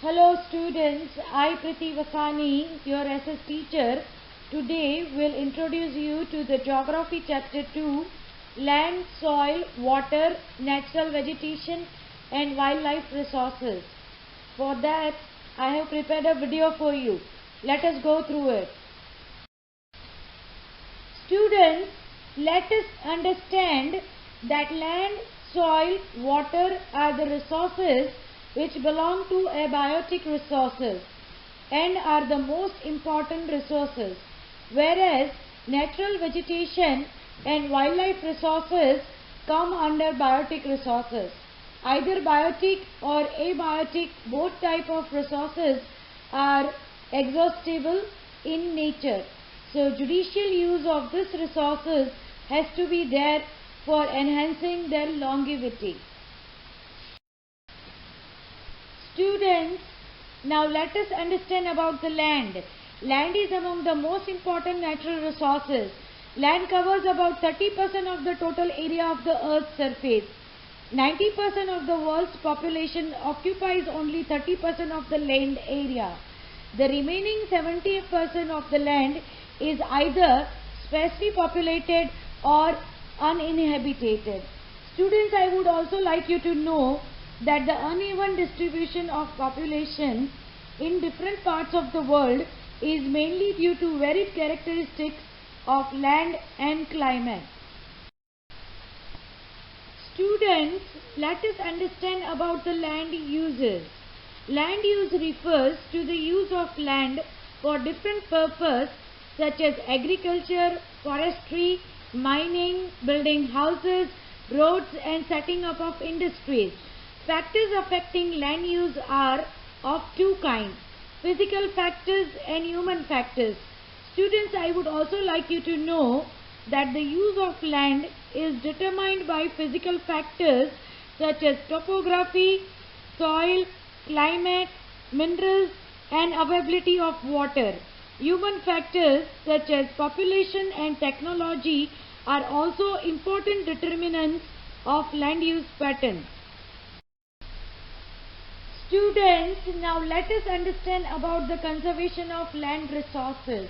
Hello students, I Priti Vasani, your SS teacher, today will introduce you to the Geography Chapter 2, Land, Soil, Water, Natural Vegetation and Wildlife Resources. For that, I have prepared a video for you. Let us go through it. Students, let us understand that land, soil, water are the resources which belong to abiotic resources and are the most important resources, whereas natural vegetation and wildlife resources come under biotic resources. Either biotic or abiotic, both type of resources are exhaustible in nature. So judicial use of these resources has to be there for enhancing their longevity. Students, now let us understand about the land. Land is among the most important natural resources. Land covers about 30% of the total area of the earth's surface. 90% of the world's population occupies only 30% of the land area. The remaining 70% of the land is either sparsely populated or uninhabited. Students, I would also like you to know that the uneven distribution of population in different parts of the world is mainly due to varied characteristics of land and climate. Students, let us understand about the land uses. Land use refers to the use of land for different purposes such as agriculture, forestry, mining, building houses, roads and setting up of industries. Factors affecting land use are of two kinds, physical factors and human factors. Students, I would also like you to know that the use of land is determined by physical factors such as topography, soil, climate, minerals and availability of water. Human factors such as population and technology are also important determinants of land use pattern. Students, now let us understand about the conservation of land resources.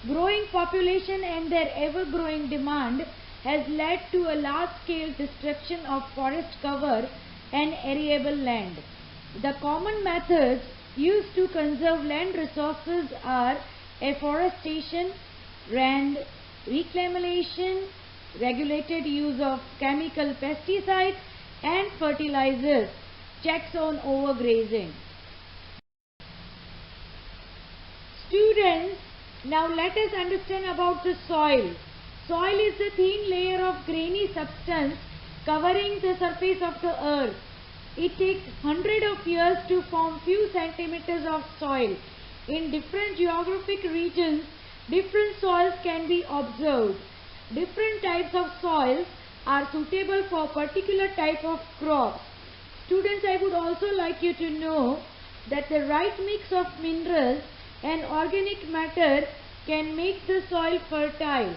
Growing population and their ever-growing demand has led to a large-scale destruction of forest cover and arable land. The common methods used to conserve land resources are afforestation, land reclamation, regulated use of chemical pesticides and fertilizers, checks on overgrazing. Students, now let us understand about the soil. Soil is a thin layer of grainy substance covering the surface of the earth. It takes hundreds of years to form few centimeters of soil. In different geographic regions, different soils can be observed. Different types of soils are suitable for particular type of crops. Students, I would also like you to know that the right mix of minerals and organic matter can make the soil fertile.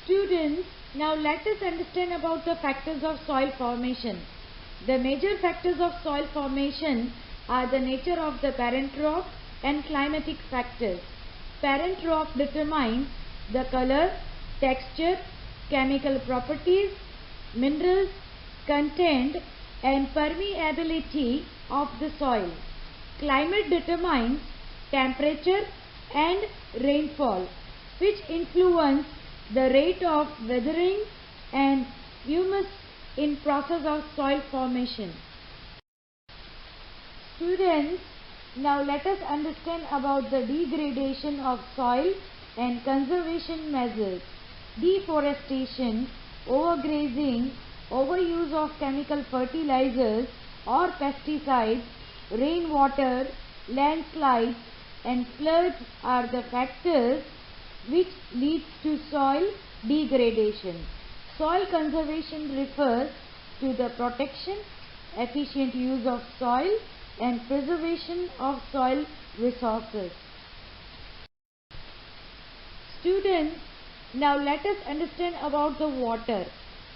Students, now let us understand about the factors of soil formation. The major factors of soil formation are the nature of the parent rock and climatic factors. Parent rock determines the color, texture, chemical properties, minerals, content and permeability of the soil. Climate determines temperature and rainfall, which influence the rate of weathering and humus in process of soil formation. Students, now let us understand about the degradation of soil and conservation measures. Deforestation, overgrazing, overuse of chemical fertilizers or pesticides, rainwater, landslides and floods are the factors which leads to soil degradation. Soil conservation refers to the protection, efficient use of soil and preservation of soil resources. Students, now let us understand about the water.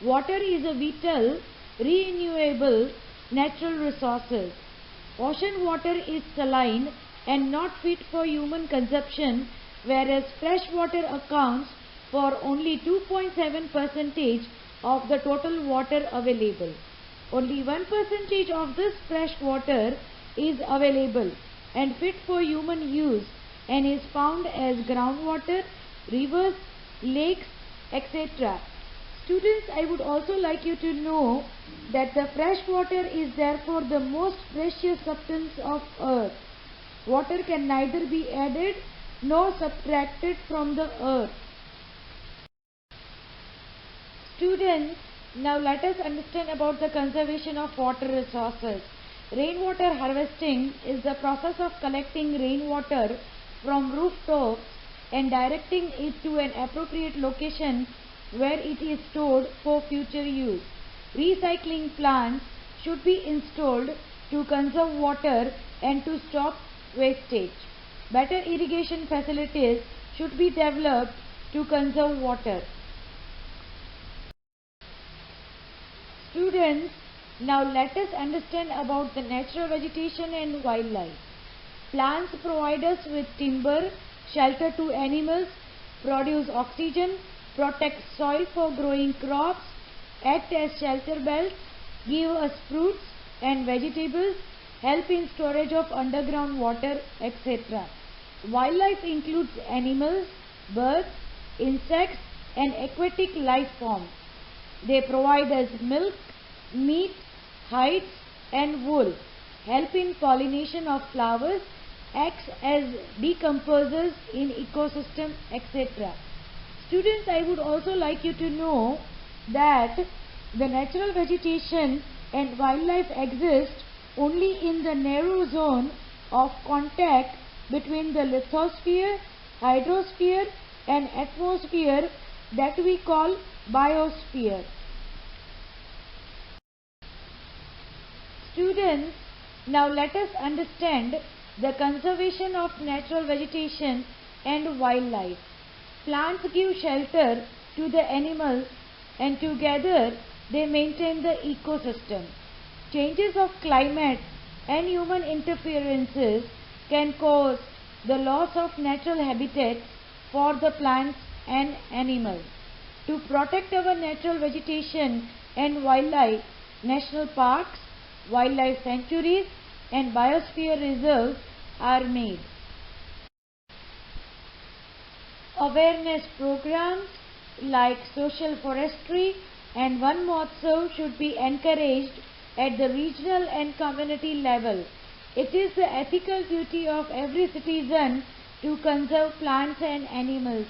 Water is a vital, renewable, natural resources. Ocean water is saline and not fit for human consumption, whereas fresh water accounts for only 2.7% of the total water available. Only 1% of this fresh water is available and fit for human use and is found as groundwater, rivers, lakes, etc. Students, I would also like you to know that the fresh water is therefore the most precious substance of earth. Water can neither be added nor subtracted from the earth. Students, now let us understand about the conservation of water resources. Rainwater harvesting is the process of collecting rainwater from rooftops and directing it to an appropriate location where it is stored for future use. Recycling plants should be installed to conserve water and to stop wastage. Better irrigation facilities should be developed to conserve water. Students, now let us understand about the natural vegetation and wildlife. Plants provide us with timber, shelter to animals, produce oxygen, protect soil for growing crops, act as shelter belts, give us fruits and vegetables, help in storage of underground water, etc. Wildlife includes animals, birds, insects and aquatic life forms. They provide us milk, meat, hides and wool, help in pollination of flowers, acts as decomposers in ecosystem, etc. Students, I would also like you to know that the natural vegetation and wildlife exist only in the narrow zone of contact between the lithosphere, hydrosphere and atmosphere that we call biosphere. Students, now let us understand the conservation of natural vegetation and wildlife. Plants give shelter to the animals and together they maintain the ecosystem. Changes of climate and human interferences can cause the loss of natural habitats for the plants and animals. To protect our natural vegetation and wildlife, national parks, wildlife sanctuaries and biosphere reserves are made. Awareness programs like social forestry and Van Mahotsav should be encouraged at the regional and community level. It is the ethical duty of every citizen to conserve plants and animals.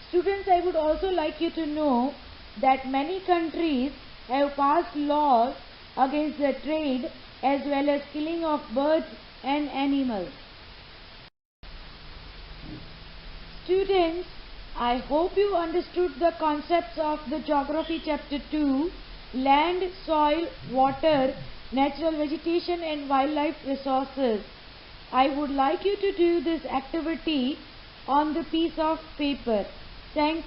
Students, I would also like you to know that many countries have passed laws against the trade as well as killing of birds and animals. Students, I hope you understood the concepts of the Geography Chapter 2, Land, Soil, Water, Natural Vegetation and Wildlife Resources. I would like you to do this activity on the piece of paper. Thank you.